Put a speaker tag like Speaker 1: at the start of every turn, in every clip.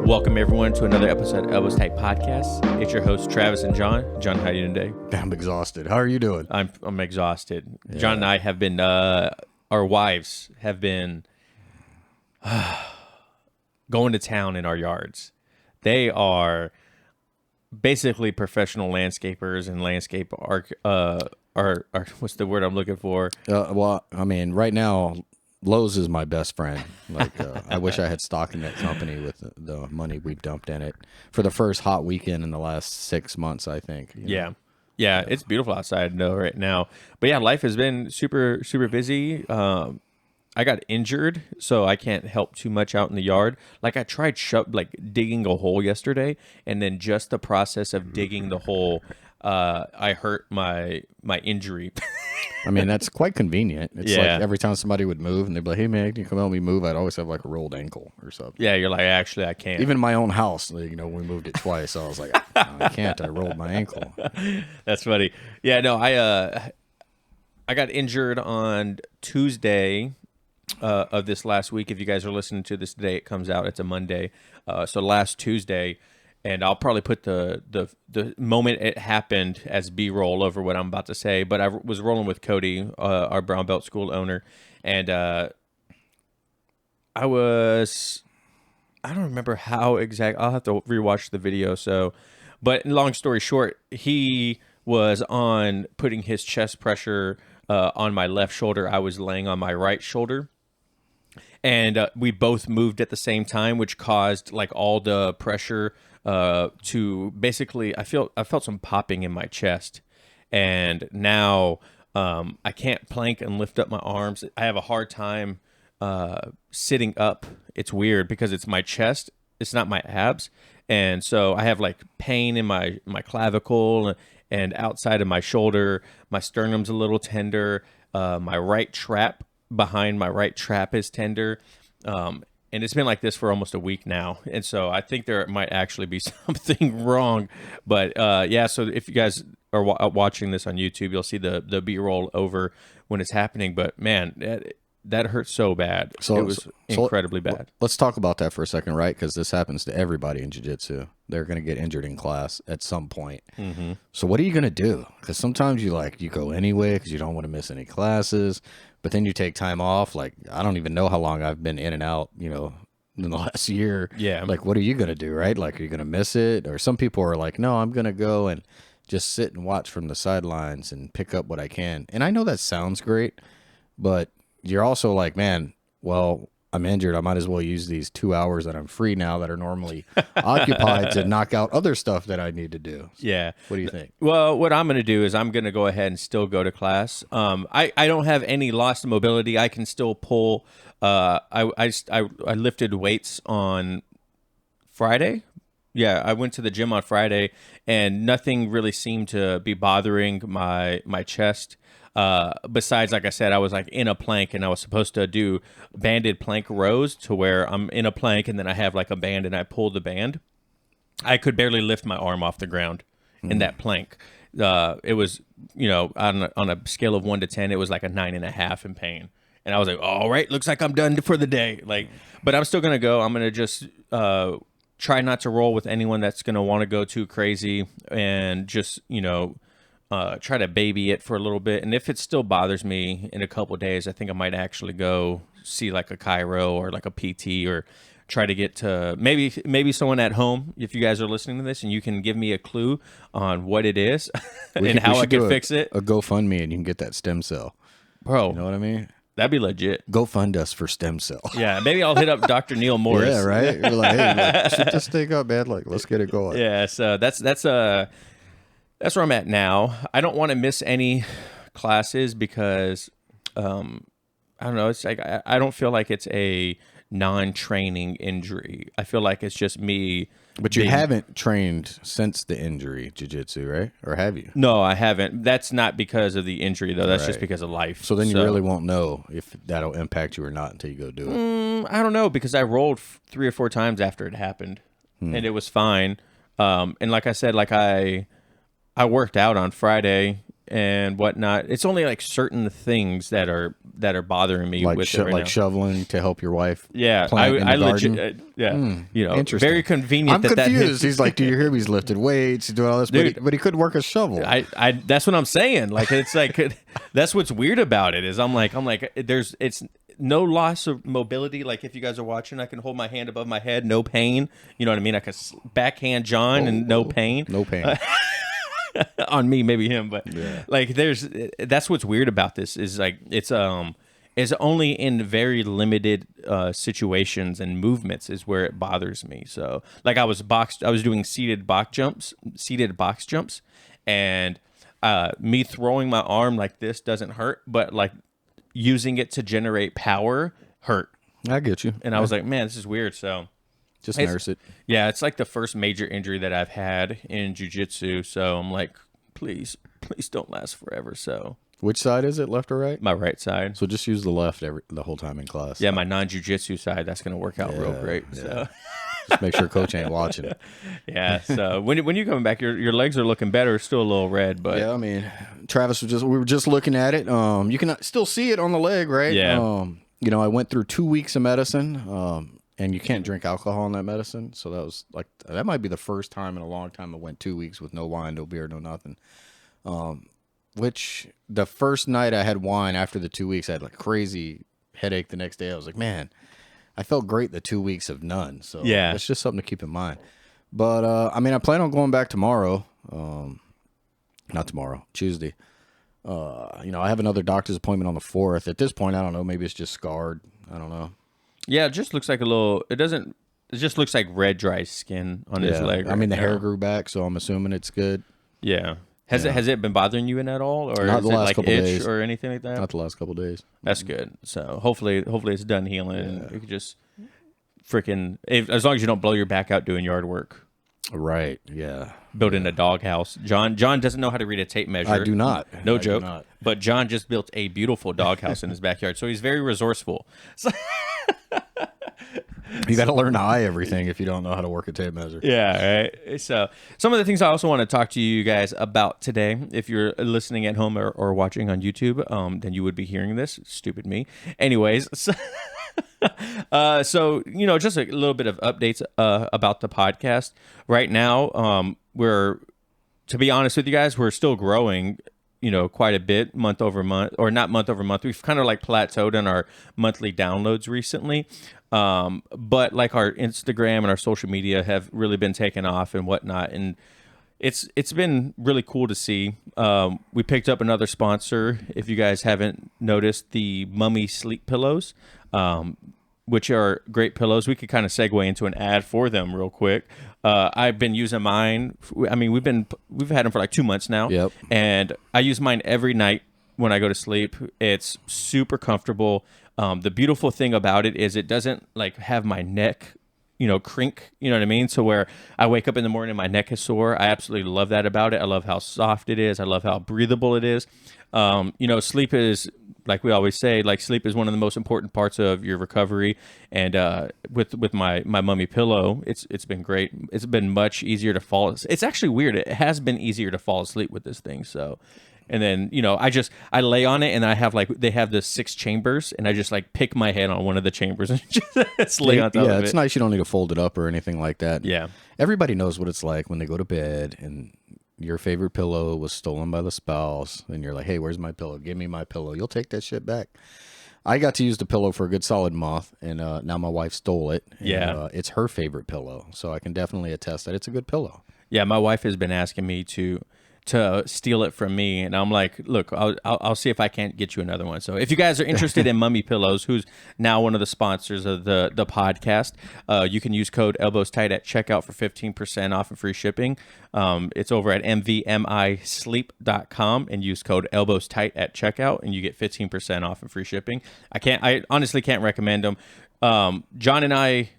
Speaker 1: Welcome everyone to another episode of Elbows Tight Podcast. It's your hosts Travis and John. John, how are you doing today?
Speaker 2: I'm exhausted. How are you doing?
Speaker 1: I'm exhausted.
Speaker 2: Yeah.
Speaker 1: John and I have been, our wives have been going to town in our yards. They are basically professional landscapers and landscape what's the word I'm looking for?
Speaker 2: Well, I mean, right now, Lowe's is my best friend. Like, I wish I had stock in that company with the money we've dumped in it for the first hot weekend in the last 6 months, I think.
Speaker 1: Yeah. Yeah, it's beautiful outside right now. But yeah, life has been super, super busy. I got injured, so I can't help too much out in the yard. Like I tried digging a hole yesterday, and then just the process of digging the hole, I hurt my injury.
Speaker 2: I mean, that's quite convenient. It's like every time somebody would move and they'd be like, hey, man, can you come help me move? I'd always have like a rolled ankle or something.
Speaker 1: Yeah, you're like, actually, I can't.
Speaker 2: Even in my own house, like, we moved it twice. So I was like, I can't. I rolled my ankle.
Speaker 1: That's funny. Yeah, no, I got injured on Tuesday of this last week. If you guys are listening to this today, it comes out. It's a Monday. So last Tuesday. And I'll probably put the moment it happened as B-roll over what I'm about to say. But I was rolling with Cody, our brown belt school owner, and I don't remember how exact. I'll have to rewatch the video. But long story short, he was on putting his chest pressure on my left shoulder. I was laying on my right shoulder. And we both moved at the same time, which caused like all the pressure to basically, I felt some popping in my chest, and now I can't plank and lift up my arms. I have a hard time sitting up. It's weird because it's my chest, it's not my abs, and so I have like pain in my clavicle and outside of my shoulder. My sternum's a little tender. My right trap behind my right trap is tender. And it's been like this for almost a week now. And so I think there might actually be something wrong. But so if you guys are watching this on YouTube, you'll see the B-roll over when it's happening. But man, that hurt so bad. It was incredibly bad.
Speaker 2: Let's talk about that for a second, right? Because this happens to everybody in jiu-jitsu. They're going to get injured in class at some point. Mm-hmm. So what are you going to do? Because sometimes you go anyway because you don't want to miss any classes. But then you take time off. Like, I don't even know how long I've been in and out, in the last year.
Speaker 1: Yeah.
Speaker 2: Like, what are you going to do, right? Like, are you going to miss it? Or some people are like, no, I'm going to go and just sit and watch from the sidelines and pick up what I can. And I know that sounds great, but you're also like, man, well, I'm injured. I might as well use these 2 hours that I'm free now that are normally occupied to knock out other stuff that I need to do.
Speaker 1: Yeah.
Speaker 2: What do you think?
Speaker 1: Well, what I'm going to do is I'm going to go ahead and still go to class. I don't have any loss of mobility. I can still pull. I lifted weights on Friday. Yeah, I went to the gym on Friday, and nothing really seemed to be bothering my chest. Besides, like I said, I was like in a plank, and I was supposed to do banded plank rows to where I'm in a plank and then I have like a band and I pull the band. I could barely lift my arm off the ground in that plank. It was, on a scale of 1 to 10, it was like a 9.5 in pain. And I was like, all right, looks like I'm done for the day. But I'm still going to go. I'm going to just, try not to roll with anyone that's going to want to go too crazy, and just, try to baby it for a little bit. And if it still bothers me in a couple of days, I think I might actually go see like a chiro or like a PT, or try to get to maybe someone at home, if you guys are listening to this, and you can give me a clue on what it is and how I can fix it.
Speaker 2: A GoFundMe, and you can get that stem cell.
Speaker 1: Bro.
Speaker 2: You know what I mean?
Speaker 1: That'd be legit.
Speaker 2: Go fund us for stem cell.
Speaker 1: Yeah, maybe I'll hit up Dr. Neil Morris.
Speaker 2: Yeah, right? You're like, hey, shoot this thing up, man. Like, let's get it going.
Speaker 1: Yeah, so that's where I'm at now. I don't want to miss any classes because I don't know. It's like I don't feel like it's a non-training injury. I feel like it's just me.
Speaker 2: But you haven't trained since the injury, jiu-jitsu, right? Or have you?
Speaker 1: No, I haven't. That's not because of the injury, though. That's just because of life.
Speaker 2: So then you really won't know if that'll impact you or not until you go do it.
Speaker 1: I don't know, because I rolled 3 or 4 times after it happened, and it was fine. And like I said, like I worked out on Friday, and whatnot. It's only like certain things that are bothering me
Speaker 2: Like
Speaker 1: with it right
Speaker 2: like
Speaker 1: now.
Speaker 2: shoveling to help your wife.
Speaker 1: Yeah,
Speaker 2: plant in the
Speaker 1: I
Speaker 2: garden.
Speaker 1: legit, you know,
Speaker 2: Interesting.
Speaker 1: very convenient.
Speaker 2: I'm
Speaker 1: that
Speaker 2: confused.
Speaker 1: hit,
Speaker 2: He's like, do you hear me? He's lifting weights, he's doing all this,
Speaker 1: Dude,
Speaker 2: but he couldn't work a shovel.
Speaker 1: that's what I'm saying. Like, it's like that's what's weird about it is I'm like it's no loss of mobility. Like, if you guys are watching, I can hold my hand above my head, no pain. You know what I mean? I can backhand John and no pain.
Speaker 2: No pain.
Speaker 1: On me, maybe him, but like that's what's weird about this is like it's only in very limited situations and movements is where it bothers me. So like I was doing seated box jumps, and me throwing my arm like this doesn't hurt, but like using it to generate power hurt.
Speaker 2: I get you.
Speaker 1: And I was like, man, this is weird. So
Speaker 2: just nurse it.
Speaker 1: yeah, it's like the first major injury that I've had in jiu-jitsu. So I'm like, please don't last forever. So
Speaker 2: Which side is it, left or right?
Speaker 1: my right side.
Speaker 2: So just use the left the whole time in class.
Speaker 1: Yeah, my non-jiu-jitsu side, that's going to work out real great.
Speaker 2: Yeah.
Speaker 1: So
Speaker 2: Just make sure coach ain't watching it.
Speaker 1: yeah, so when you coming back, your legs are looking better, still a little red, but
Speaker 2: Yeah, I mean, Travis we were just looking at it. You can still see it on the leg, right?
Speaker 1: Yeah.
Speaker 2: You know, I went through 2 weeks of medicine. And you can't drink alcohol in that medicine. So that might be the first time in a long time I went 2 weeks with no wine, no beer, no nothing. Which the first night I had wine after the 2 weeks, I had like crazy headache the next day. I was like, man, I felt great the 2 weeks of none. So
Speaker 1: Yeah.
Speaker 2: it's just something to keep in mind. But I mean, I plan on going back tomorrow. Not tomorrow, Tuesday. You know, I have another doctor's appointment on the 4th. At this point, I don't know. Maybe it's just scarred. I don't know.
Speaker 1: yeah, it just looks like it just looks like red dry skin on his leg.
Speaker 2: I mean, the
Speaker 1: right
Speaker 2: hair
Speaker 1: now.
Speaker 2: grew back, so I'm assuming it's good.
Speaker 1: Yeah. Has it been bothering you in at all, or
Speaker 2: Not
Speaker 1: is
Speaker 2: the
Speaker 1: it
Speaker 2: last
Speaker 1: like
Speaker 2: couple
Speaker 1: itch
Speaker 2: days.
Speaker 1: or anything like that?
Speaker 2: Not the last couple of days.
Speaker 1: That's good. So hopefully it's done healing, and you could just freaking as long as you don't blow your back out doing yard work,
Speaker 2: Right. Yeah.
Speaker 1: building a doghouse. John doesn't know how to read a tape measure.
Speaker 2: I do not.
Speaker 1: No
Speaker 2: I do
Speaker 1: joke.
Speaker 2: not.
Speaker 1: But John just built a beautiful doghouse in his backyard, so he's very resourceful. So,
Speaker 2: You got to learn to eye everything if you don't know how to work a tape measure.
Speaker 1: yeah, right. So some of the things I also want to talk to you guys about today, if you're listening at home or watching on YouTube, then you would be hearing this. Stupid me. Anyways, so you know, just a little bit of updates about the podcast. Right now, to be honest with you guys, we're still growing, you know, quite a bit month over month, or not month over month. We've kind of like plateaued on our monthly downloads recently. But like our Instagram and our social media have really been taken off and whatnot. And it's been really cool to see. We picked up another sponsor. If you guys haven't noticed, the Mummy Sleep Pillows, which are great pillows. We could kind of segue into an ad for them real quick. I've been using mine. I mean, we've had them for like 2 months now.
Speaker 2: Yep.
Speaker 1: And I use mine every night when I go to sleep. It's super comfortable. The beautiful thing about it is it doesn't like have my neck, you know, crink, you know what I mean? So where I wake up in the morning, my neck is sore. I absolutely love that about it. I love how soft it is. I love how breathable it is. You know, sleep is, like we always say, like sleep is one of the most important parts of your recovery. And with my Mummy pillow, it's been great. It's been much easier to fall. It's actually weird. It has been easier to fall asleep with this thing. So, and then, you know, I lay on it and I have they have the 6 chambers and I just like pick my head on one of the chambers and just lay on top of it.
Speaker 2: Yeah, it's nice. You don't need to fold it up or anything like that.
Speaker 1: Yeah.
Speaker 2: Everybody knows what it's like when they go to bed and your favorite pillow was stolen by the spouse and you're like, hey, where's my pillow? Give me my pillow. You'll take that shit back. I got to use the pillow for a good solid month, and now my wife stole it. And,
Speaker 1: Yeah.
Speaker 2: it's her favorite pillow, so I can definitely attest that it's a good pillow.
Speaker 1: Yeah, my wife has been asking me to steal it from me, and I'm like, look, I'll see if I can't get you another one. So if you guys are interested in Mummy Pillows, who's now one of the sponsors of the podcast, you can use code ElbowsTight at checkout for 15% off and free shipping. It's over at mvmisleep.com and use code ElbowsTight at checkout and you get 15% off and free shipping. I honestly can't recommend them. John and I,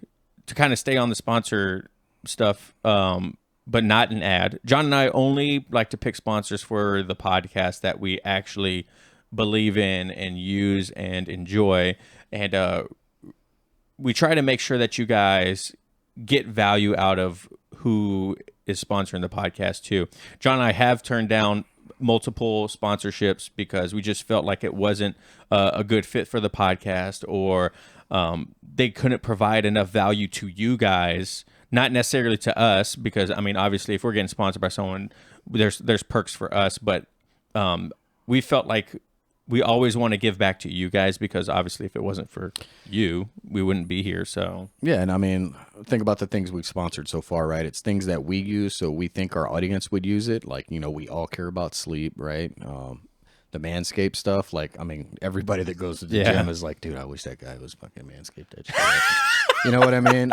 Speaker 1: to kind of stay on the sponsor stuff, but not an ad. John and I only like to pick sponsors for the podcast that we actually believe in and use and enjoy. And we try to make sure that you guys get value out of who is sponsoring the podcast too. John and I have turned down multiple sponsorships because we just felt like it wasn't a good fit for the podcast, or they couldn't provide enough value to you guys, not necessarily to us, because I mean, obviously, if we're getting sponsored by someone, there's perks for us, but we felt like we always want to give back to you guys, because obviously if it wasn't for you, we wouldn't be here. So
Speaker 2: Yeah, and I mean, think about the things we've sponsored so far, right? It's things that we use, so we think our audience would use it. Like, you know, we all care about sleep, right? The Manscaped stuff, like, I mean, everybody that goes to the gym is like, dude, I wish that guy was fucking Manscaped. You know what I mean?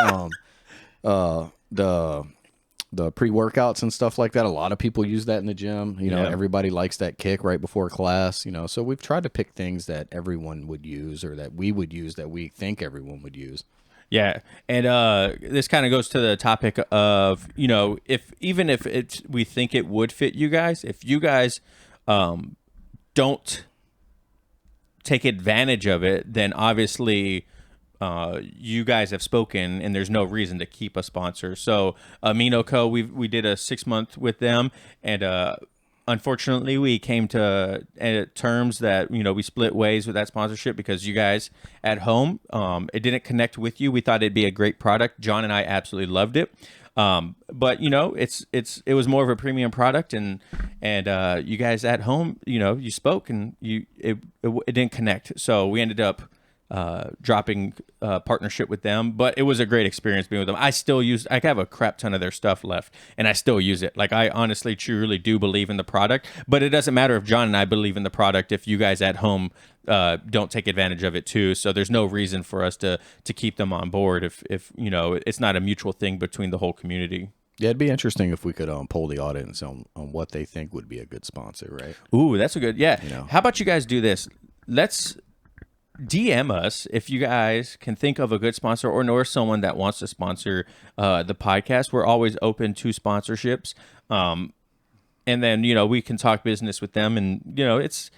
Speaker 2: The pre-workouts and stuff like that, a lot of people use that in the gym. You know, everybody likes that kick right before class, you know. So we've tried to pick things that everyone would use, or that we would use, that we think everyone would use.
Speaker 1: Yeah, and this kind of goes to the topic of, you know, if we think it would fit you guys, if you guys don't take advantage of it, then obviously you guys have spoken, and there's no reason to keep a sponsor. So Amino Co, we did a 6-month with them, and unfortunately we came to terms that, you know, we split ways with that sponsorship because you guys at home, it didn't connect with you. We thought it'd be a great product. John and I absolutely loved it. But you know, it was more of a premium product, and you guys at home, you know, you spoke, and it didn't connect. So we ended up dropping partnership with them, but it was a great experience being with them. I have a crap ton of their stuff left, and I still use it. Like, I honestly, truly do believe in the product, but it doesn't matter if John and I believe in the product if you guys at home don't take advantage of it too. So there's no reason for us to keep them on board if you know, it's not a mutual thing between the whole community.
Speaker 2: Yeah, it'd be interesting if we could poll the audience on what they think would be a good sponsor, right?
Speaker 1: Ooh, that's a good, yeah.
Speaker 2: You know.
Speaker 1: How about you guys do this? Let's DM us if you guys can think of a good sponsor, or know someone that wants to sponsor the podcast. We're always open to sponsorships, and then, you know, we can talk business with them. And, you know, it's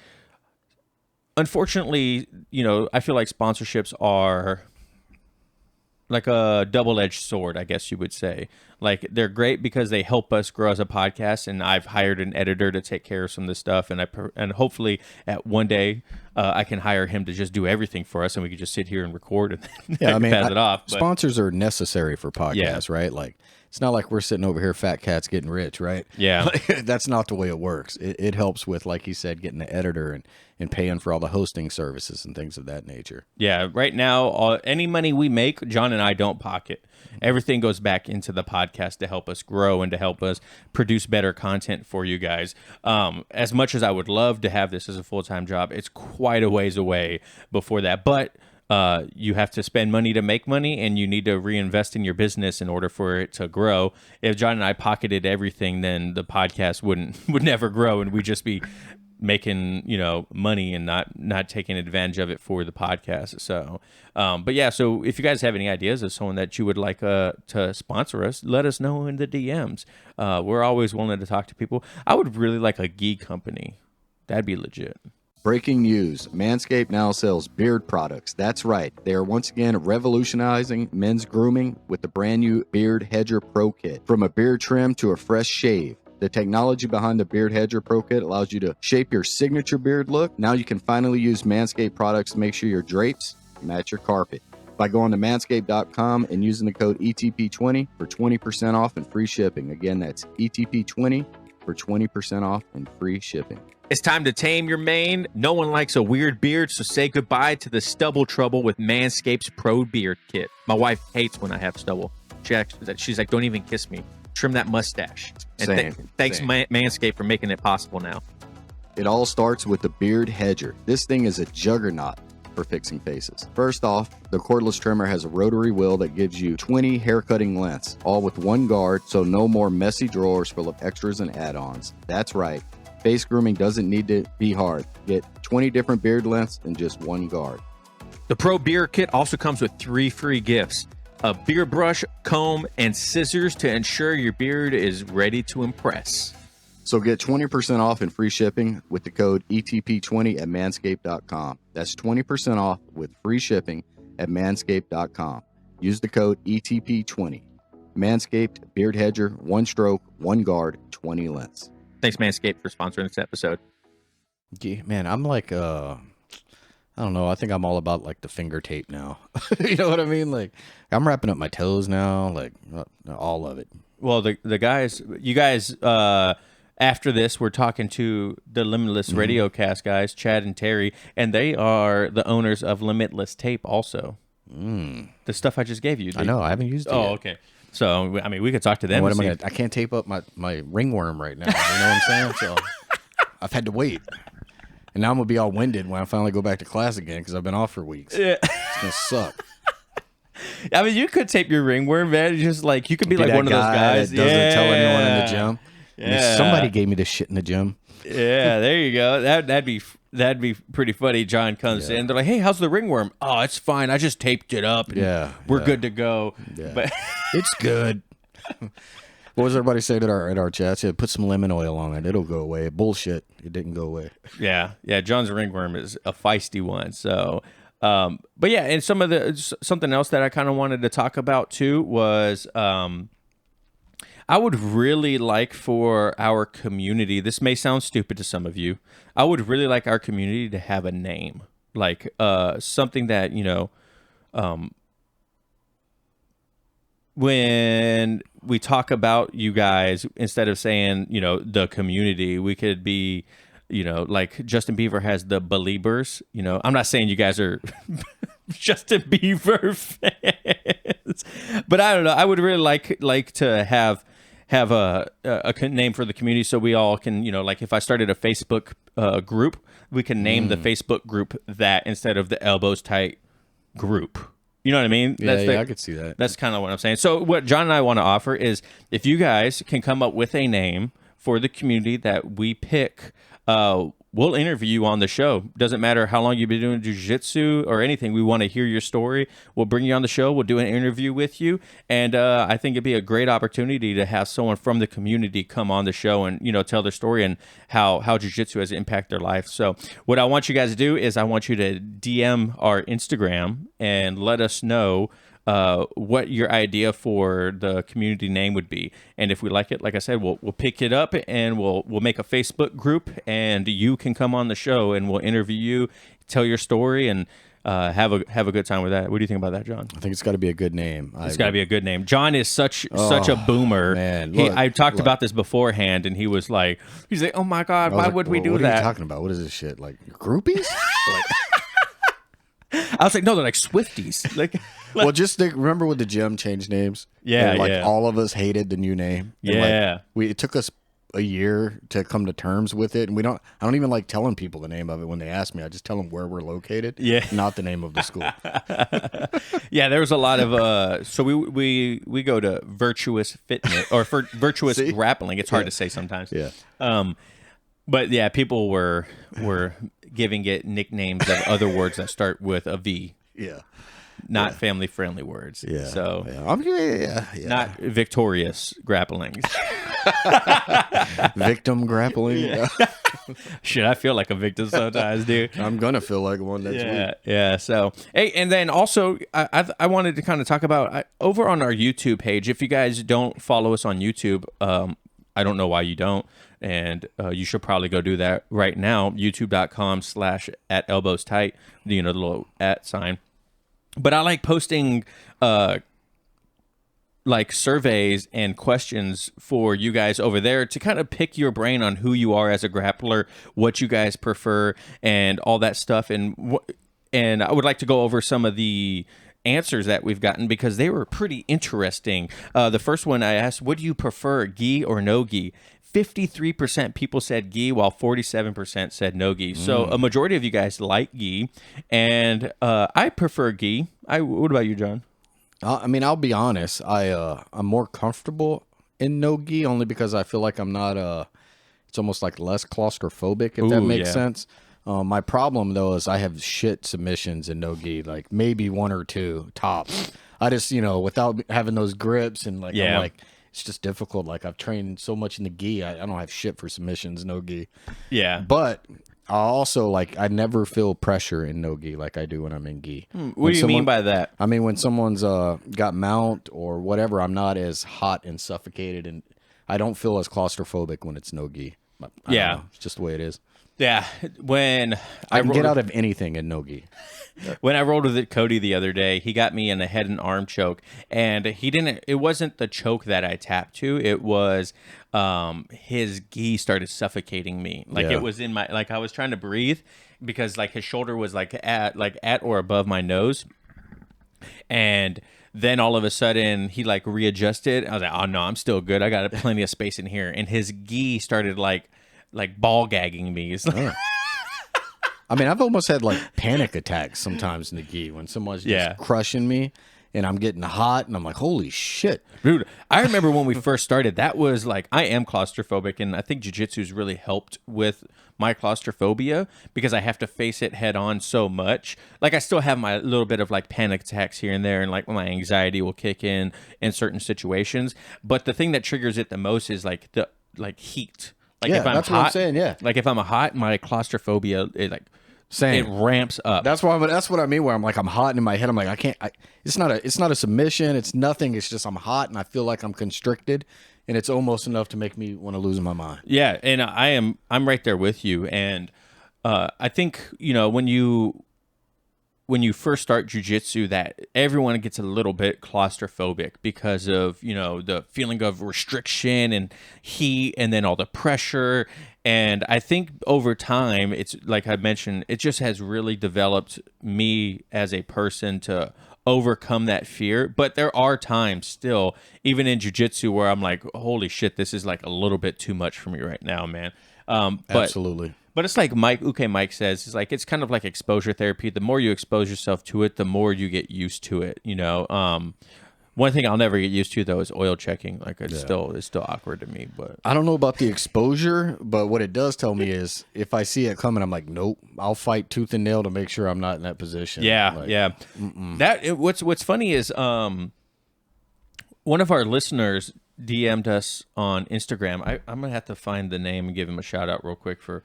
Speaker 1: unfortunately, you know, I feel like sponsorships are like a double-edged sword, I guess you would say. Like, they're great because they help us grow as a podcast, and I've hired an editor to take care of some of this stuff, and hopefully at one day I can hire him to just do everything for us, and we can just sit here and record and pass it off. But
Speaker 2: sponsors are necessary for podcasts, right? Like, it's not like we're sitting over here, fat cats getting rich, right?
Speaker 1: Yeah.
Speaker 2: Like, that's not the way it works. It helps with, like he said, getting the editor and paying for all the hosting services and things of that nature.
Speaker 1: Yeah, right now, any money we make, John and I don't pocket. Everything goes back into the podcast to help us grow and to help us produce better content for you guys. As much as I would love to have this as a full-time job, it's quite a ways away before that. But you have to spend money to make money, and you need to reinvest in your business in order for it to grow. If John and I pocketed everything, then the podcast would never grow, and we'd just be making, you know, money and not taking advantage of it for the podcast. So but yeah, so if you guys have any ideas of someone that you would like to sponsor us, let us know in the DMs. We're always willing to talk to people. I would really like a ghee company. That'd be legit.
Speaker 2: Breaking news. Manscaped now sells beard products. That's right. They are once again revolutionizing men's grooming with the brand new Beard Hedger Pro Kit. From a beard trim to a fresh shave, the technology behind the Beard Hedger Pro Kit allows you to shape your signature beard look. Now you can finally use Manscaped products to make sure your drapes match your carpet. By going to manscaped.com and using the code ETP20 for 20% off and free shipping. Again, that's ETP20 for 20% off and free shipping.
Speaker 1: It's time to tame your mane. No one likes a weird beard, so say goodbye to the stubble trouble with Manscaped's Pro Beard Kit. My wife hates when I have stubble. She's like, don't even kiss me. Trim that mustache. And thanks Manscaped for making it possible now.
Speaker 2: It all starts with the Beard Hedger. This thing is a juggernaut for fixing faces. First off, the cordless trimmer has a rotary wheel that gives you 20 haircutting lengths, all with one guard, so no more messy drawers full of extras and add-ons. That's right. Face grooming doesn't need to be hard. Get 20 different beard lengths in just one guard.
Speaker 1: The Pro Beard Kit also comes with 3 free gifts: a beard brush, comb, and scissors to ensure your beard is ready to impress.
Speaker 2: So get 20% off and free shipping with the code ETP20 at manscaped.com. That's 20% off with free shipping at manscaped.com. Use the code ETP20. Manscaped Beard Hedger, one stroke, one guard, 20 lengths.
Speaker 1: Thanks, Manscaped, for sponsoring this episode.
Speaker 2: Yeah, man, I'm like, I don't know. I think I'm all about like the finger tape now. You know what I mean? Like, I'm wrapping up my toes now, like all of it.
Speaker 1: Well, the guys, you guys, after this, we're talking to the Limitless Radio Cast guys, Chad and Terry, and they are the owners of Limitless Tape also. The stuff I just gave you.
Speaker 2: I know. I haven't used it.
Speaker 1: Oh,
Speaker 2: yet.
Speaker 1: okay. So, I mean, we could talk to them.
Speaker 2: What am I gonna? I can't tape up my ringworm right now. You know what I'm saying? So I've had to wait, and now I'm gonna be all winded when I finally go back to class again because I've been off for weeks.
Speaker 1: Yeah.
Speaker 2: It's gonna suck.
Speaker 1: I mean, you could tape your ringworm, man. Just like you could be like
Speaker 2: that
Speaker 1: one of those guys
Speaker 2: that doesn't tell anyone in the gym.
Speaker 1: Yeah.
Speaker 2: I mean, somebody gave me this shit in the gym.
Speaker 1: Yeah, there you go. That'd be pretty funny. John comes in. They're like, "Hey, how's the ringworm?" "Oh, it's fine. I just taped it up. And we're good to go."
Speaker 2: Yeah.
Speaker 1: But
Speaker 2: It's good. What was everybody saying at our chat? Said put some lemon oil on it. It'll go away. Bullshit. It didn't go away.
Speaker 1: yeah, John's ringworm is a feisty one. So, but yeah, and something else that I kind of wanted to talk about too was, I would really like for our community. This may sound stupid to some of you. I would really like our community to have a name, like something that when we talk about you guys, instead of saying, the community, we could be, like Justin Bieber has the Beliebers. I'm not saying you guys are Justin Bieber fans, but I don't know. I would really like to have a name for the community so we all can, like if I started a Facebook group, we can name the Facebook group that instead of the Elbows Tight group. You know what I mean?
Speaker 2: I could see that.
Speaker 1: That's kind of what I'm saying. So what John and I want to offer is if you guys can come up with a name for the community that we pick, we'll interview you on the show. Doesn't matter how long you've been doing jiu-jitsu or anything. We want to hear your story. We'll bring you on the show. We'll do an interview with you. And I think it'd be a great opportunity to have someone from the community come on the show and, tell their story and how jiu-jitsu has impacted their life. So what I want you guys to do is I want you to DM our Instagram and let us know what your idea for the community name would be, and if we like it, like I said, we'll pick it up and we'll make a Facebook group, and you can come on the show and we'll interview you, tell your story, and have a good time with that. What do you think about that, John?
Speaker 2: I think it's got to be a good name.
Speaker 1: It's got to be a good name. John is such a boomer.
Speaker 2: Man,
Speaker 1: I talked about this beforehand, and he's like, "Oh my God, why would we do that?"
Speaker 2: What are you talking about? What is this shit? Like groupies?
Speaker 1: I was like, no, they're like Swifties.
Speaker 2: Well, just remember when the gym changed names?
Speaker 1: Yeah,
Speaker 2: and all of us hated the new name. And
Speaker 1: yeah.
Speaker 2: It took us a year to come to terms with it, and I don't even like telling people the name of it when they ask me. I just tell them where we're located, not the name of the school.
Speaker 1: Yeah, there was a lot of so we go to Virtuous Fitness or for Virtuous Grappling. It's hard to say sometimes.
Speaker 2: Yeah.
Speaker 1: But yeah, people were giving it nicknames of other words that start with a V.
Speaker 2: Yeah.
Speaker 1: Not family-friendly words.
Speaker 2: Yeah.
Speaker 1: So
Speaker 2: yeah.
Speaker 1: not victorious grappling.
Speaker 2: Victim grappling. Yeah.
Speaker 1: Shit, I feel like a victim sometimes, dude.
Speaker 2: I'm gonna feel like one next week.
Speaker 1: Yeah. So, hey, and then also, I wanted to kind of talk about over on our YouTube page. If you guys don't follow us on YouTube, I don't know why you don't. And you should probably go do that right now. YouTube.com/@elbowstight, the little @ sign. But I like posting like surveys and questions for you guys over there to kind of pick your brain on who you are as a grappler, what you guys prefer, and all that stuff. And I would like to go over some of the answers that we've gotten because they were pretty interesting. The first one I asked, what do you prefer, gi or no gi? 53% people said gi, while 47% said no gi. So a majority of you guys like gi, and I prefer gi. What about you, John?
Speaker 2: I mean, I'll be honest. I'm more comfortable in no gi only because I feel like I'm not. It's almost like less claustrophobic, if that makes sense. My problem though is I have shit submissions in no gi, like maybe one or two tops. I just without having those grips and I'm like. It's just difficult. Like I've trained so much in the gi, I don't have shit for submissions, no gi.
Speaker 1: Yeah.
Speaker 2: But I also I never feel pressure in no gi like I do when I'm in gi.
Speaker 1: What do you mean by that?
Speaker 2: I mean when someone's got mount or whatever, I'm not as hot and suffocated, and I don't feel as claustrophobic when it's no gi. I don't know. It's just the way it is.
Speaker 1: Yeah. When
Speaker 2: I can get out of anything in no gi.
Speaker 1: When I rolled with it, Cody the other day, he got me in a head and arm choke, and it wasn't the choke that I tapped to. It was his gi started suffocating me. Like it was in my, like I was trying to breathe because like his shoulder was like at or above my nose. And then all of a sudden he like readjusted. I was like, oh no, I'm still good. I got plenty of space in here. And his gi started like ball gagging me. It's like,
Speaker 2: I mean, I've almost had like panic attacks sometimes in the gi when someone's just crushing me and I'm getting hot and I'm like, holy shit.
Speaker 1: Dude, I remember when we first started, that was like, I am claustrophobic, and I think jiu-jitsu's really helped with my claustrophobia because I have to face it head on so much. Like I still have my little bit of like panic attacks here and there, and like my anxiety will kick in certain situations. But the thing that triggers it the most is like the heat. Like if I'm
Speaker 2: that's
Speaker 1: hot,
Speaker 2: what I'm saying. Yeah.
Speaker 1: Like if I'm hot, my claustrophobia is like,
Speaker 2: Same.
Speaker 1: it ramps up.
Speaker 2: That's what I mean. Where I'm like, I'm hot and in my head. I'm like, I can't. It's not a submission. It's nothing. It's just I'm hot and I feel like I'm constricted, and it's almost enough to make me want to lose my mind.
Speaker 1: Yeah, and I'm right there with you. And I think when you first start jiu-jitsu, that everyone gets a little bit claustrophobic because of the feeling of restriction and heat, and then all the pressure. And I think over time, it's like I mentioned, it just has really developed me as a person to overcome that fear. But there are times still, even in jiu-jitsu, where I'm like, holy shit, this is like a little bit too much for me right now, man.
Speaker 2: Absolutely.
Speaker 1: But it's like Mike says, it's like, it's kind of like exposure therapy. The more you expose yourself to it, the more you get used to it, One thing I'll never get used to though is oil checking. Like it's still awkward to me, but
Speaker 2: I don't know about the exposure, but what it does tell me is if I see it coming, I'm like, nope, I'll fight tooth and nail to make sure I'm not in that position.
Speaker 1: Yeah,
Speaker 2: like,
Speaker 1: yeah. What's funny is one of our listeners DM'd us on Instagram. I'm gonna have to find the name and give him a shout out real quick for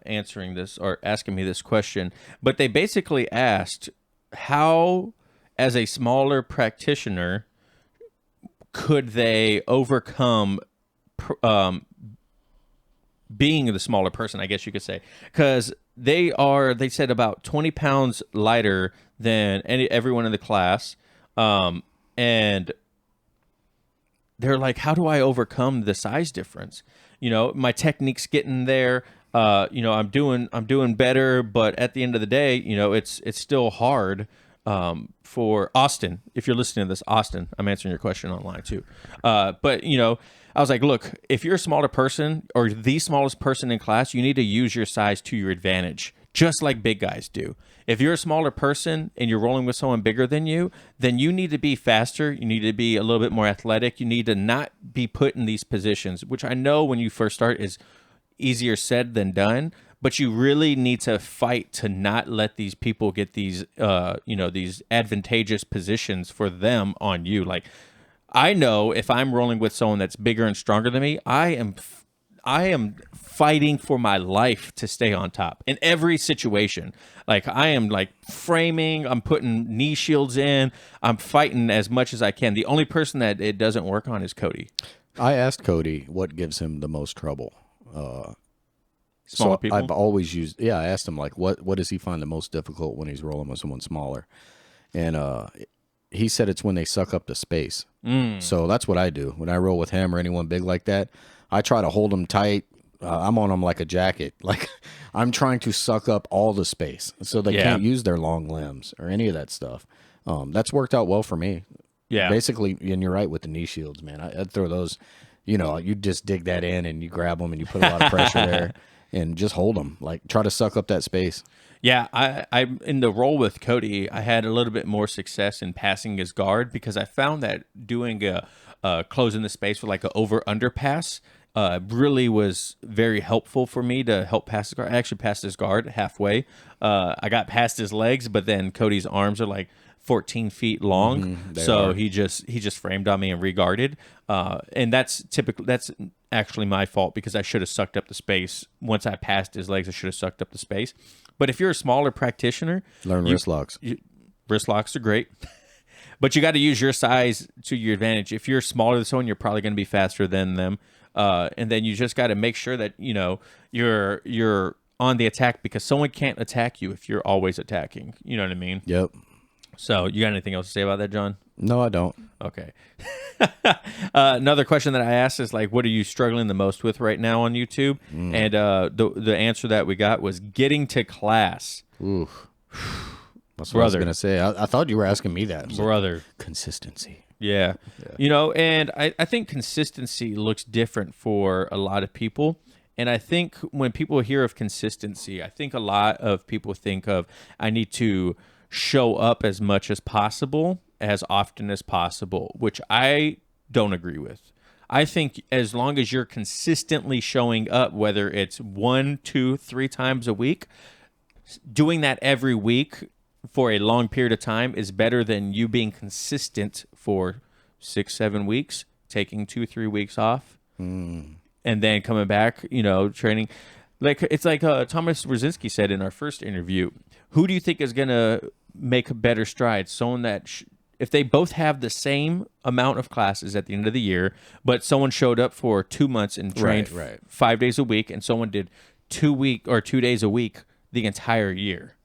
Speaker 1: answering this or asking me this question. But they basically asked how, as a smaller practitioner, could they overcome being the smaller person, I guess you could say, because they said about 20 pounds lighter than everyone in the class, and they're like, how do I overcome the size difference? My technique's getting there. I'm doing better, but at the end of the day, it's still hard. For Austin, if you're listening to this, Austin, I'm answering your question online too. But I was like, look, if you're a smaller person or the smallest person in class, you need to use your size to your advantage, just like big guys do. If you're a smaller person and you're rolling with someone bigger than you, then you need to be faster. You need to be a little bit more athletic. You need to not be put in these positions, which I know when you first start is easier said than done. But you really need to fight to not let these people get these, these advantageous positions for them on you. Like, I know if I'm rolling with someone that's bigger and stronger than me, I am fighting for my life to stay on top in every situation. Like, I am like framing, I'm putting knee shields in, I'm fighting as much as I can. The only person that it doesn't work on is Cody.
Speaker 2: I asked Cody what gives him the most trouble.
Speaker 1: Smaller people?
Speaker 2: I've always used, I asked him, like, what does he find the most difficult when he's rolling with someone smaller? And he said it's when they suck up the space. So that's what I do. When I roll with him or anyone big like that, I try to hold them tight. I'm on them like a jacket. Like, I'm trying to suck up all the space so they can't use their long limbs or any of that stuff. That's worked out well for me.
Speaker 1: Yeah.
Speaker 2: Basically, and you're right with the knee shields, man. I'd throw those, you just dig that in and you grab them and you put a lot of pressure there. And just hold them, like try to suck up that space. Yeah,
Speaker 1: I in the roll with Cody, I had a little bit more success in passing his guard because I found that doing a closing the space with like an over-under pass really was very helpful for me to help pass his guard. I actually passed his guard halfway. I got past his legs, but then Cody's arms are like 14 feet long, so he just framed on me and regarded. And that's typical. That's actually my fault because I should have sucked up the space. Once I passed his legs, I should have sucked up the space. But if you're a smaller practitioner,
Speaker 2: learn wrist locks.
Speaker 1: Wrist locks are great, but you got to use your size to your advantage. If you're smaller than someone, you're probably going to be faster than them. And then you just got to make sure that, you're on the attack, because someone can't attack you if you're always attacking. You know what I mean?
Speaker 2: Yep.
Speaker 1: So you got anything else to say about that, John?
Speaker 2: No, I don't.
Speaker 1: Okay. Another question that I asked is like, what are you struggling the most with right now on YouTube? And the answer that we got was getting to class.
Speaker 2: Oof. That's what I was going to say. I thought you were asking me that.
Speaker 1: Brother.
Speaker 2: Consistency.
Speaker 1: Yeah. And I think consistency looks different for a lot of people. And I think when people hear of consistency, I think a lot of people think of, I need to show up as much as possible, as often as possible, which I don't agree with. I think as long as you're consistently showing up, whether it's 1, 2, 3 times a week, doing that every week for a long period of time is better than you being consistent for 6, 7 weeks, taking 2, 3 weeks off, and then coming back, training. Like it's like Thomas Brzezinski said in our first interview, who do you think is going to make better strides? Someone that if they both have the same amount of classes at the end of the year, but someone showed up for 2 months and trained 5 days a week, and someone did 2 days a week the entire year.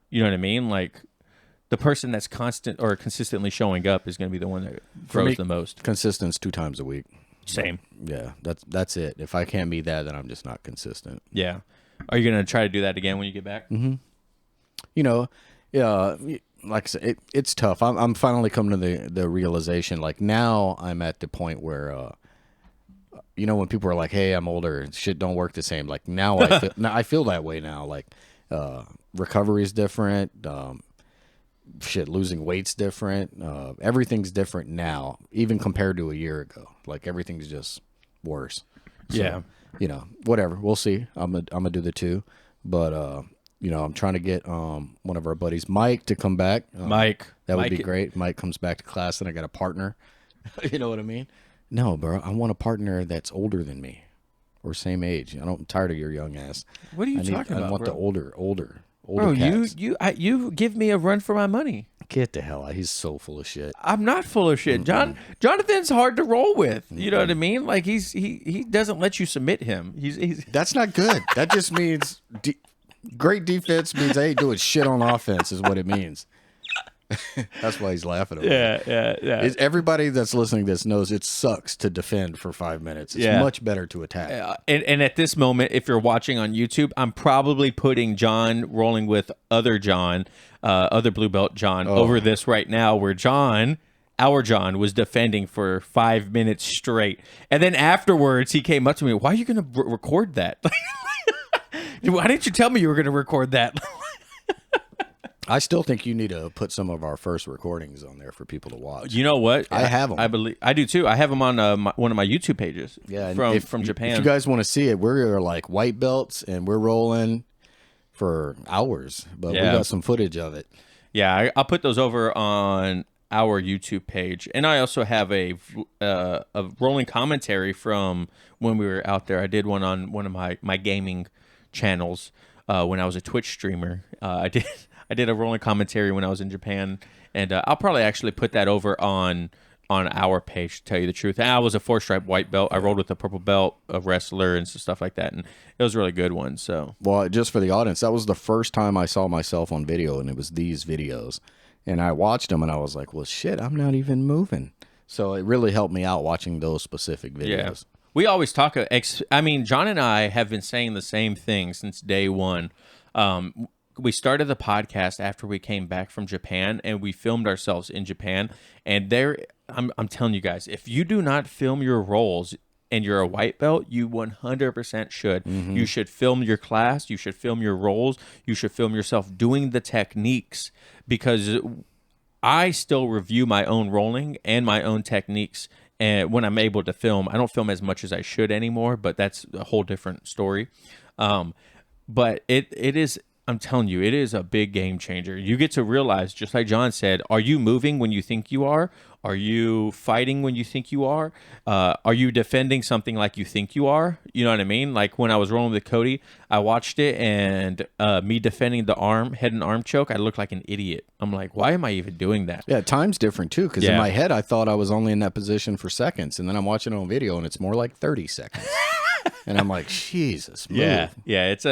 Speaker 1: You know what I mean? Like the person that's consistently showing up is going to be the one that grows the most.
Speaker 2: Consistence 2 times a week.
Speaker 1: Same.
Speaker 2: Yeah, that's it. If I can't be that, then I'm just not consistent.
Speaker 1: Yeah. Are you going to try to do that again when you get back?
Speaker 2: Mm-hmm. Like I said, it's tough. I'm finally coming to the realization. Like now, I'm at the point where, when people are like, "Hey, I'm older," and shit don't work the same. Like now, I feel that way now. Like recovery is different. Losing weight's different. Everything's different now, even compared to a year ago. Like everything's just worse. So,
Speaker 1: yeah.
Speaker 2: Whatever. We'll see. I'm gonna do the 2, but I'm trying to get one of our buddies, Mike, to come back. That would be great. Mike comes back to class, and I got a partner. You know what I mean? No, bro. I want a partner that's older than me, or same age. I'm tired of your young ass.
Speaker 1: What are you talking about?
Speaker 2: I want
Speaker 1: bro?
Speaker 2: The older.
Speaker 1: Bro,
Speaker 2: cats.
Speaker 1: you give me a run for my money.
Speaker 2: Get the hell out. He's so full of shit.
Speaker 1: I'm not full of shit. Jonathan's hard to roll with. You know what I mean? Like he doesn't let you submit him. He's
Speaker 2: That's not good. That just means great defense means I ain't doing shit on offense is what it means. That's why he's laughing at me.
Speaker 1: Yeah.
Speaker 2: Everybody that's listening to this knows it sucks to defend for 5 minutes. It's much better to attack.
Speaker 1: And at this moment, if you're watching on YouTube, I'm probably putting John rolling with other blue belt John over this right now, where our John was defending for 5 minutes straight. And then afterwards, he came up to me, "Why are you going to record that? Why didn't you tell me you were going to record that?"
Speaker 2: I still think you need to put some of our first recordings on there for people to watch.
Speaker 1: You know what?
Speaker 2: I have them.
Speaker 1: I believe I do too. I have them on one of my YouTube pages.
Speaker 2: Yeah,
Speaker 1: from Japan.
Speaker 2: If you guys want to see it, we're like white belts and we're rolling for hours, but we got some footage of it.
Speaker 1: Yeah, I'll put those over on our YouTube page, and I also have a rolling commentary from when we were out there. I did one on one of my gaming channels when I was a Twitch streamer. I did a rolling commentary when I was in Japan, and I'll probably actually put that over on our page, to tell you the truth. And I was a 4-stripe white belt. I rolled with a purple belt, a wrestler, and stuff like that, and it was a really good one. So,
Speaker 2: well, just for the audience, that was the first time I saw myself on video, and it was these videos. And I watched them, and I was like, well, shit, I'm not even moving. So it really helped me out watching those specific videos.
Speaker 1: Yeah. We always talk, John and I have been saying the same thing since day one. We started the podcast after we came back from Japan, and we filmed ourselves in Japan. And I'm telling you guys, if you do not film your rolls and you're a white belt, you 100% should. Mm-hmm. You should film your class. You should film your rolls. You should film yourself doing the techniques, because I still review my own rolling and my own techniques. And when I'm able to film, I don't film as much as I should anymore, but that's a whole different story. But it is, I'm telling you, it is a big game changer. You get to realize, just like John said, are you moving when you think you are? Are you fighting when you think you are? Are you defending something like you think you are? You know what I mean? Like when I was rolling with Cody, I watched it, and me defending the head and arm choke, I looked like an idiot. I'm like, why am I even doing that?
Speaker 2: Yeah, time's different too, because in my head I thought I was only in that position for seconds, and then I'm watching it on video, and it's more like 30 seconds. And I'm like, Jesus, move.
Speaker 1: Yeah, it's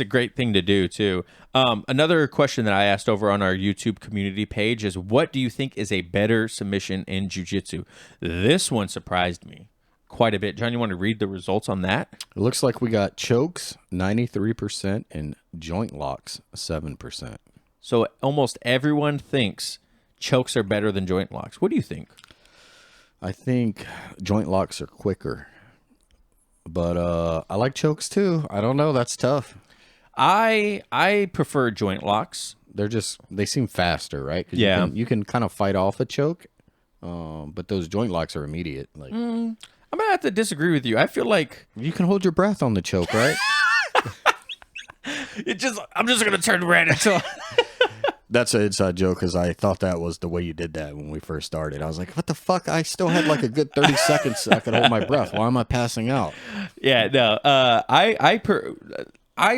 Speaker 1: a great thing to do too. Another question that I asked over on our YouTube community page is, what do you think is a better submission in jiu-jitsu? This one surprised me quite a bit. John, you want to read the results on that?
Speaker 2: It looks like we got chokes 93% and joint locks 7%.
Speaker 1: So almost everyone thinks chokes are better than joint locks. What do you think?
Speaker 2: I think joint locks are quicker. But I like chokes too. I don't know. That's tough.
Speaker 1: I prefer joint locks.
Speaker 2: They seem faster, right? 'Cause
Speaker 1: Yeah.
Speaker 2: You can kind of fight off a choke, but those joint locks are immediate. Like
Speaker 1: I'm gonna have to disagree with you. I feel like
Speaker 2: you can hold your breath on the choke, right?
Speaker 1: I'm just gonna turn red until.
Speaker 2: That's an inside joke because I thought that was the way you did that when we first started. I was like, what the fuck? I still had like a good 30 seconds so I could hold my breath. Why am I passing out?
Speaker 1: Yeah, no. I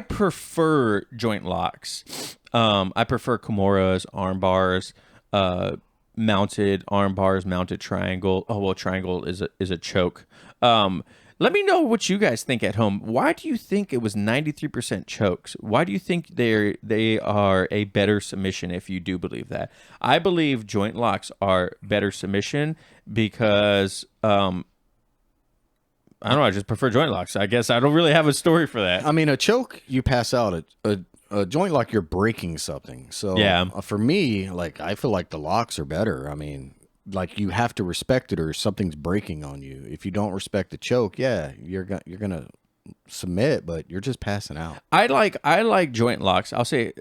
Speaker 1: prefer joint locks. I prefer Kimuras, arm bars, mounted arm bars, mounted triangle. Oh well, triangle is a choke. Let me know what you guys think at home. Why do you think it was 93% chokes? Why do you think they are a better submission if you do believe that? I believe joint locks are better submission because I don't know, I just prefer joint locks. I guess I don't really have a story for that.
Speaker 2: I mean, a choke, you pass out. A joint lock, you're breaking something. So
Speaker 1: yeah.
Speaker 2: For me, like I feel like the locks are better. I mean, like you have to respect it or something's breaking on you. If you don't respect the choke, yeah, you're gonna submit, but you're just passing out.
Speaker 1: I like joint locks. I'll say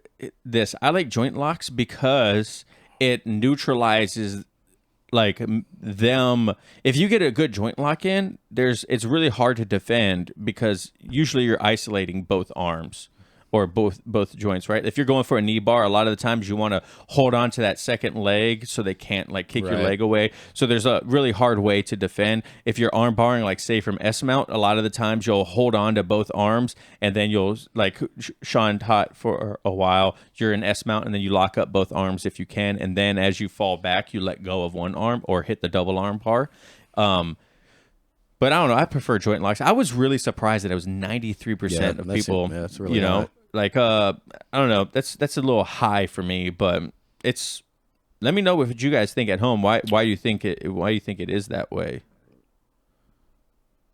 Speaker 1: this: I like joint locks because it neutralizes like them. If you get a good joint lock in, it's really hard to defend because usually you're isolating both arms. Or both joints, right? If you're going for a knee bar, a lot of the times you want to hold on to that second leg so they can't like kick your leg away. So there's a really hard way to defend. If you're arm barring, like say from S mount, a lot of the times you'll hold on to both arms and then you'll like Sean taught for a while. You're in S mount and then you lock up both arms if you can, and then as you fall back, you let go of one arm or hit the double arm bar. But I don't know. I prefer joint locks. I was really surprised that it was 93% of people.
Speaker 2: That's really high.
Speaker 1: Like I don't know. That's a little high for me, but it's. Let me know what you guys think at home. Why you think it is that way?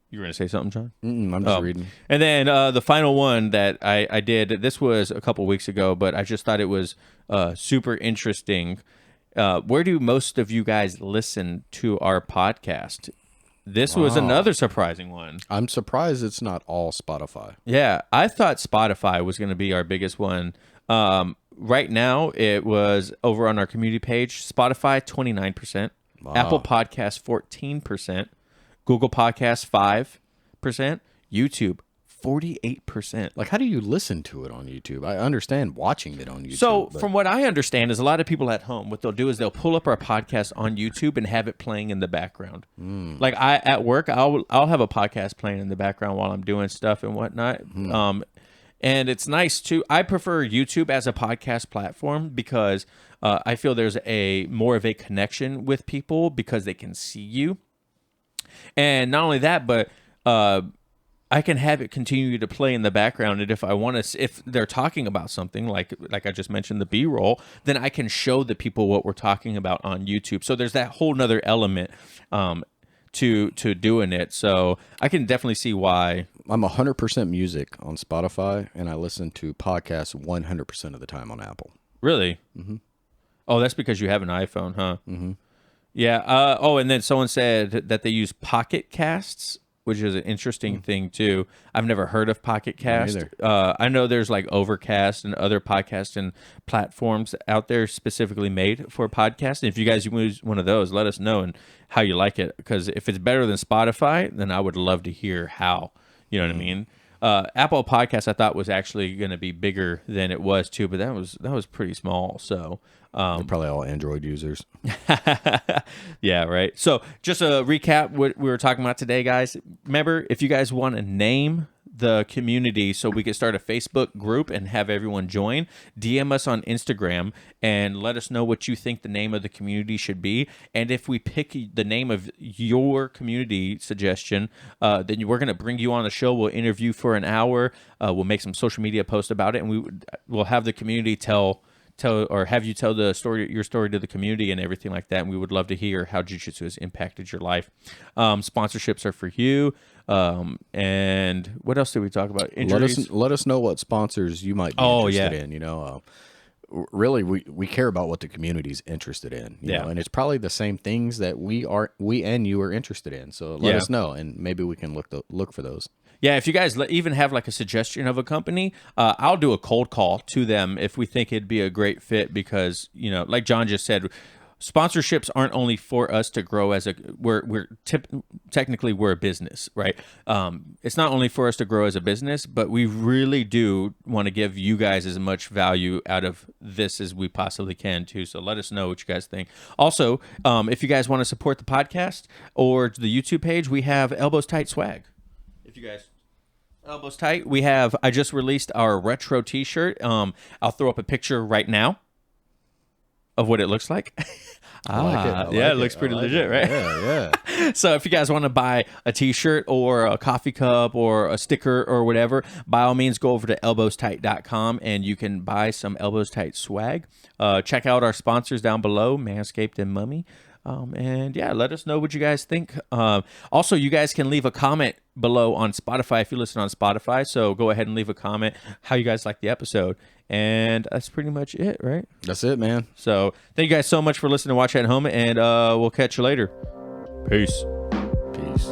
Speaker 1: You were gonna say something, John?
Speaker 2: I'm just reading.
Speaker 1: And then the final one that I did. This was a couple weeks ago, but I just thought it was super interesting. Where do most of you guys listen to our podcast? This was another surprising one.
Speaker 2: I'm surprised it's not all Spotify.
Speaker 1: Yeah, I thought Spotify was going to be our biggest one. Right now, it was over on our community page. Spotify, 29%. Wow. Apple Podcasts, 14%. Google Podcasts, 5%. YouTube, 48%.
Speaker 2: Like, how do you listen to it on YouTube? I understand watching it on YouTube.
Speaker 1: So, from what I understand, is a lot of people at home, what they'll do is they'll pull up our podcast on YouTube and have it playing in the background. Like at work, I'll have a podcast playing in the background while I'm doing stuff and whatnot. And it's nice too. I prefer YouTube as a podcast platform because I feel there's more of a connection with people because they can see you. And not only that, but I can have it continue to play in the background, and if I want to, if they're talking about something like I just mentioned, the B-roll, then I can show the people what we're talking about on YouTube. So there's that whole nother element to doing it. So I can definitely see why.
Speaker 2: I'm 100% music on Spotify, and I listen to podcasts 100% of the time on Apple.
Speaker 1: Really? Mm-hmm. Oh, that's because you have an iPhone, huh?
Speaker 2: Mm-hmm.
Speaker 1: Yeah. And then someone said that they use Pocket Casts, which is an interesting thing too. I've never heard of Pocket Cast. I know there's like Overcast and other podcasting platforms out there specifically made for podcasting. If you guys use one of those, let us know and how you like it. Because if it's better than Spotify, then I would love to hear how. You know what I mean? Apple Podcasts I thought was actually going to be bigger than it was too, but that was pretty small. So
Speaker 2: They're probably all Android users.
Speaker 1: yeah, right. So just a recap what we were talking about today, guys. Remember, if you guys want to name the community so we can start a Facebook group and have everyone join, DM us on Instagram and let us know what you think the name of the community should be. And if we pick the name of your community suggestion, then we're going to bring you on the show. We'll interview for an hour. We'll make some social media posts about it, and we'll have the community tell or have you tell your story to the community and everything like that. And we would love to hear how jiu-jitsu has impacted your life. Sponsorships are for you. And what else did we talk about? Injuries.
Speaker 2: Let us know what sponsors you might be interested in. You know, really, we care about what the community's interested in. You know, and it's probably the same things that we and you are interested in. So let us know, and maybe we can look for those.
Speaker 1: Yeah, if you guys even have like a suggestion of a company, I'll do a cold call to them if we think it'd be a great fit because, you know, like John just said, sponsorships aren't only for us to grow as technically we're a business, right? It's not only for us to grow as a business, but we really do want to give you guys as much value out of this as we possibly can too. So let us know what you guys think. Also, if you guys want to support the podcast or the YouTube page, we have Elbows Tight swag. If you guys elbows tight, I just released our retro t-shirt. I'll throw up a picture right now of what it looks like. It looks pretty legit, right?
Speaker 2: Yeah.
Speaker 1: So if you guys want to buy a t-shirt or a coffee cup or a sticker or whatever, by all means go over to elbowstight.com and you can buy some Elbows Tight swag. Check out our sponsors down below, Manscaped and Mummy. And yeah, let us know what you guys think. Also, you guys can leave a comment below on Spotify if you listen on Spotify. So go ahead and leave a comment how you guys like the episode. And that's pretty much it, right?
Speaker 2: That's it, man.
Speaker 1: So thank you guys so much for listening to Watch at Home, and we'll catch you later. Peace.
Speaker 2: Peace.